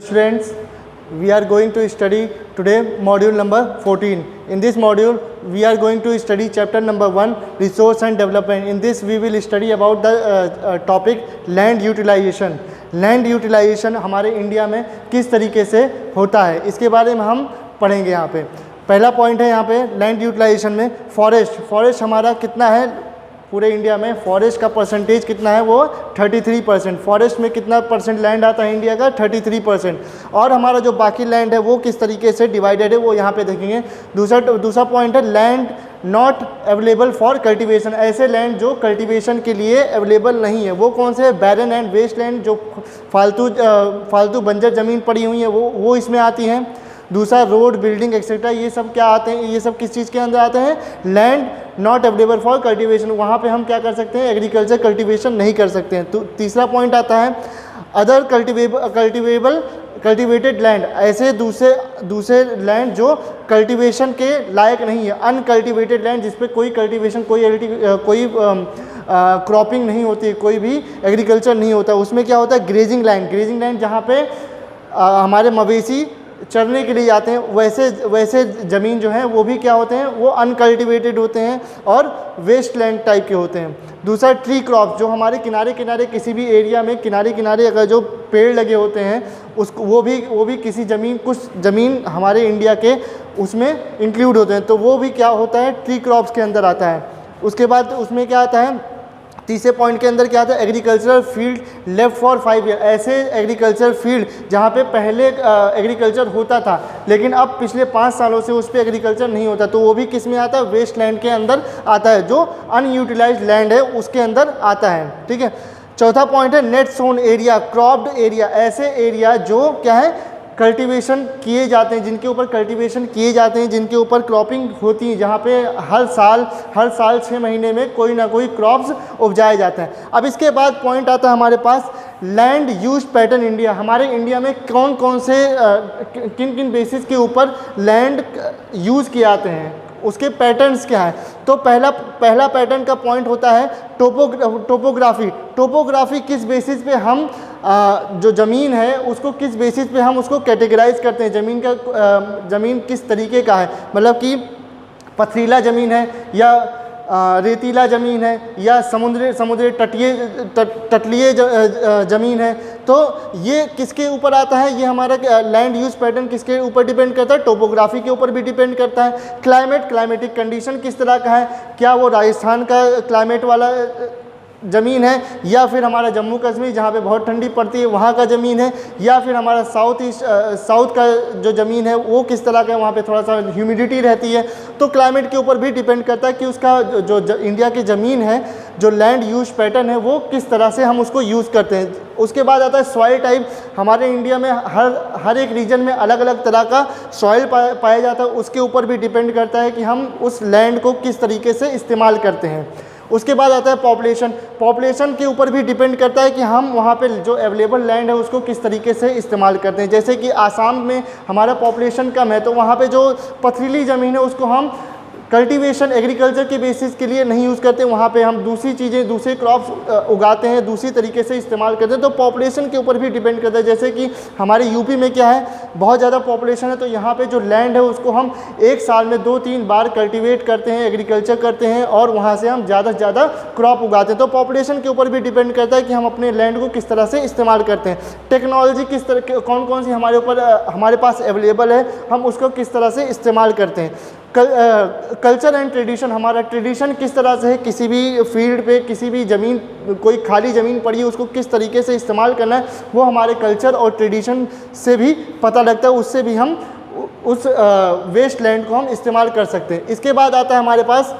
Students, we are going to study today module number 14. In this module, we are going to study chapter number 1, resource and development. In this, we will study about the topic land utilization. Land utilization हमारे India में किस तरीके से होता है, इसके बारे में हम पढ़ेंगे। यहाँ पे पहला पॉइंट है, यहाँ पे लैंड यूटिलाइजेशन में फॉरेस्ट हमारा कितना है पूरे इंडिया में, फॉरेस्ट का परसेंटेज कितना है, वो 33%। फॉरेस्ट में कितना परसेंट लैंड आता है इंडिया का, 33%। और हमारा जो बाकी लैंड है वो किस तरीके से डिवाइडेड है वो यहाँ पे देखेंगे। दूसरा पॉइंट है land not available for cultivation. ऐसे लैंड जो कल्टीवेशन के लिए अवेलेबल नहीं है वो कौन से है, बैरन एंड वेस्ट लैंड, जो फालतू बंजर ज़मीन पड़ी हुई है वो इसमें आती हैं। दूसरा रोड, बिल्डिंग एक्सेट्रा, ये सब क्या आते हैं, ये सब किस चीज़ के अंदर आते हैं, land not available for cultivation. वहाँ पे हम क्या कर सकते हैं, एग्रीकल्चर कल्टीवेशन नहीं कर सकते हैं। तो तीसरा पॉइंट आता है अदर कल्टिवेटेड लैंड, ऐसे दूसरे लैंड जो कल्टीवेशन के लायक नहीं है। अनकल्टिवेटेड लैंड, जिस पे कोई कल्टीवेशन कोई क्रॉपिंग नहीं होती, कोई भी एग्रीकल्चर नहीं होता, उसमें क्या होता है ग्रेजिंग लैंड जहाँ पे हमारे मवेशी चरने के लिए जाते हैं, वैसे ज़मीन जो है वो भी क्या होते हैं, वो अनकल्टिवेटेड होते हैं और वेस्ट लैंड टाइप के होते हैं। दूसरा ट्री क्रॉप, जो हमारे किनारे किसी भी एरिया में किनारे अगर जो पेड़ लगे होते हैं उसको वो भी किसी कुछ ज़मीन हमारे इंडिया के उसमें इंक्लूड होते हैं, तो वो भी क्या होता है, ट्री क्रॉप्स के अंदर आता है। उसके बाद उसमें क्या आता है, तीसरे पॉइंट के अंदर क्या आता है, agricultural field left for 5 year. ऐसे एग्रीकल्चर फील्ड जहाँ पे पहले एग्रीकल्चर होता था लेकिन अब पिछले 5 सालों से उस पर एग्रीकल्चर नहीं होता, तो वो भी किस में आता है, वेस्ट लैंड के अंदर आता है, जो अनयूटिलाइज्ड लैंड है उसके अंदर आता है। ठीक है। चौथा पॉइंट है net sown area, cropped area, ऐसे एरिया जो क्या है कल्टीवेशन किए जाते हैं, जिनके ऊपर कल्टीवेशन किए जाते हैं, जिनके ऊपर क्रॉपिंग होती है, जहाँ पे हर साल 6 महीने में कोई ना कोई क्रॉप्स उपजाए जाते हैं। अब इसके बाद पॉइंट आता है हमारे पास लैंड यूज पैटर्न इंडिया। हमारे इंडिया में कौन से किन बेसिस के ऊपर लैंड यूज़ किए जाते हैं, उसके पैटर्न्स क्या है। तो पहला पैटर्न का पॉइंट होता है टोपोग्राफी किस बेसिस पे हम जो ज़मीन है उसको किस बेसिस पे हम उसको कैटेगराइज करते हैं, ज़मीन किस तरीके का है, मतलब कि पथरीला ज़मीन है या रेतीला ज़मीन है या समुद्र तटीय ज़मीन है। तो ये किसके ऊपर आता है, ये हमारा लैंड यूज़ पैटर्न किसके ऊपर डिपेंड करता है, टोपोग्राफी के ऊपर भी डिपेंड करता है। क्लाइमेटिक कंडीशन किस तरह का है, क्या वो राजस्थान का क्लाइमेट वाला ज़मीन है या फिर हमारा जम्मू कश्मीर जहाँ पे बहुत ठंडी पड़ती है वहाँ का ज़मीन है, या फिर हमारा साउथ का जो ज़मीन है वो किस तरह का है, वहाँ पे थोड़ा सा ह्यूमिडिटी रहती है। तो क्लाइमेट के ऊपर भी डिपेंड करता है कि उसका जो इंडिया की ज़मीन है, जो लैंड यूज पैटर्न है वो किस तरह से हम उसको यूज़ करते हैं। उसके बाद आता है सॉइल टाइप। हमारे इंडिया में हर एक रीजन में अलग अलग तरह का सॉइल पाया जाता है, उसके ऊपर भी डिपेंड करता है कि हम उस लैंड को किस तरीके से इस्तेमाल करते हैं। उसके बाद आता है पॉपुलेशन के ऊपर भी डिपेंड करता है कि हम वहाँ पे जो अवेलेबल लैंड है उसको किस तरीके से इस्तेमाल करते हैं। जैसे कि आसाम में हमारा पॉपुलेशन कम है, तो वहाँ पे जो पथरीली ज़मीन है उसको हम कल्टीवेशन एग्रीकल्चर के बेसिस के लिए नहीं यूज़ करते, वहाँ पे हम दूसरी चीज़ें दूसरे क्रॉप्स उगाते हैं, दूसरी तरीके से इस्तेमाल करते हैं। तो पॉपुलेशन के ऊपर भी डिपेंड करता है। जैसे कि हमारे यूपी में क्या है, बहुत ज़्यादा पॉपुलेशन है, तो यहाँ पे जो लैंड है उसको हम एक साल में 2-3 बार कल्टीवेट करते हैं, एग्रीकल्चर करते हैं और वहाँ से हम ज़्यादा से ज़्यादा क्रॉप उगाते हैं। तो पॉपुलेशन के ऊपर भी डिपेंड करता है कि हम अपने लैंड को किस तरह से इस्तेमाल करते हैं। टेक्नोलॉजी किस तरह कौन सी हमारे पास अवेलेबल है, हम उसको किस तरह से इस्तेमाल करते हैं। कल्चर एंड ट्रेडिशन, हमारा ट्रेडिशन किस तरह से है, किसी भी फील्ड पे किसी भी ज़मीन, कोई खाली ज़मीन पड़ी है उसको किस तरीके से इस्तेमाल करना है, वो हमारे कल्चर और ट्रेडिशन से भी पता लगता है, उससे भी हम उस वेस्ट लैंड को हम इस्तेमाल कर सकते हैं। इसके बाद आता है हमारे पास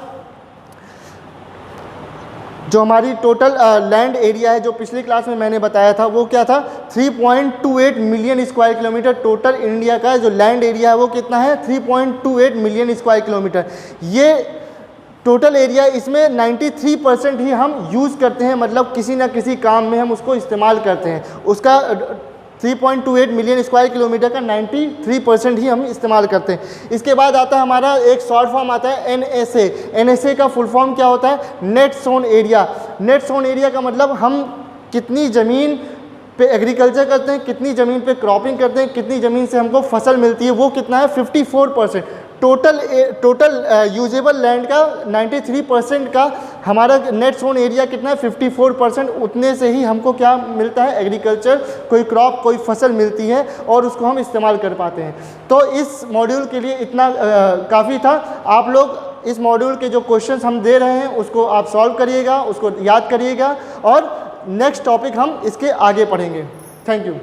जो हमारी टोटल लैंड एरिया है, जो पिछली क्लास में मैंने बताया था वो क्या था, 3.28 million square kilometre. Total India का जो लैंड एरिया है वो कितना है, 3.28 मिलियन स्क्वायर किलोमीटर। ये टोटल एरिया, इसमें 93% ही हम यूज़ करते हैं, मतलब किसी ना किसी काम में हम उसको इस्तेमाल करते हैं। उसका 3.28 मिलियन स्क्वायर किलोमीटर का 93% ही हम इस्तेमाल करते हैं। इसके बाद आता है हमारा एक शॉर्ट फॉर्म आता है NSA। NSA का फुल फॉर्म क्या होता है, net sown area. Net sown area का मतलब हम कितनी ज़मीन पे एग्रीकल्चर करते हैं, कितनी ज़मीन पे क्रॉपिंग करते हैं, कितनी ज़मीन से हमको फसल मिलती है, वो कितना है 54%। टोटल यूजेबल लैंड का 93% का हमारा नेट सोन एरिया कितना है 54%। उतने से ही हमको क्या मिलता है, एग्रीकल्चर, कोई क्रॉप, कोई फसल मिलती है और उसको हम इस्तेमाल कर पाते हैं। तो इस मॉड्यूल के लिए इतना काफ़ी था। आप लोग इस मॉड्यूल के जो क्वेश्चंस हम दे रहे हैं उसको आप सॉल्व करिएगा, उसको याद करिएगा और नेक्स्ट टॉपिक हम इसके आगे पढ़ेंगे। Thank you.